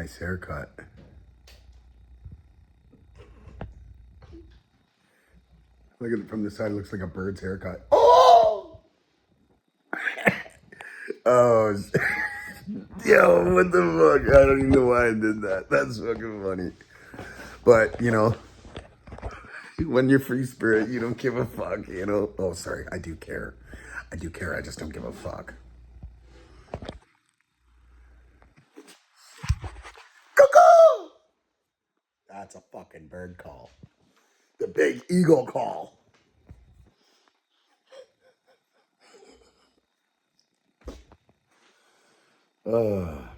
nice haircut. Look at it from the side. It looks like a bird's haircut. Oh! Oh, yo, what the fuck? I don't even know why I did that. That's fucking funny. But, you know, when you're free spirit, you don't give a fuck, you know? Oh, sorry. I do care. I do care. I just don't give a fuck. Cuckoo! That's a fucking bird call. The big eagle call. Ugh.